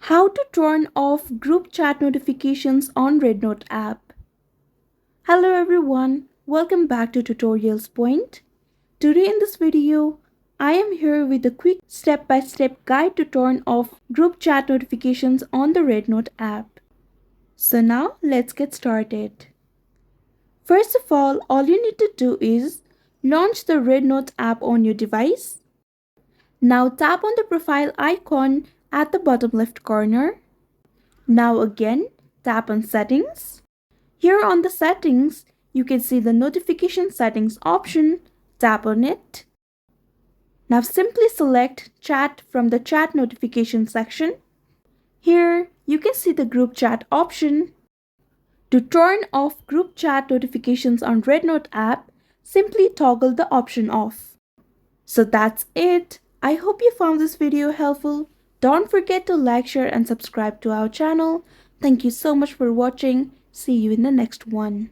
How to turn off group chat notifications on REDnote app. Hello everyone, welcome back to Tutorials Point. Today in this video, I am here with a quick step-by-step guide to turn off group chat notifications on the REDnote app. So now let's get started. First of all you need to do is launch the REDnote app on your device. Now tap on the profile icon at the bottom left corner. Now again, tap on Settings. Here on the Settings, you can see the Notification Settings option. Tap on it. Now simply select Chat from the Chat Notification section. Here, you can see the Group Chat option. To turn off group chat notifications on REDnote app, simply toggle the option off. So that's it. I hope you found this video helpful. Don't forget to like, share and subscribe to our channel. Thank you so much for watching. See you in the next one.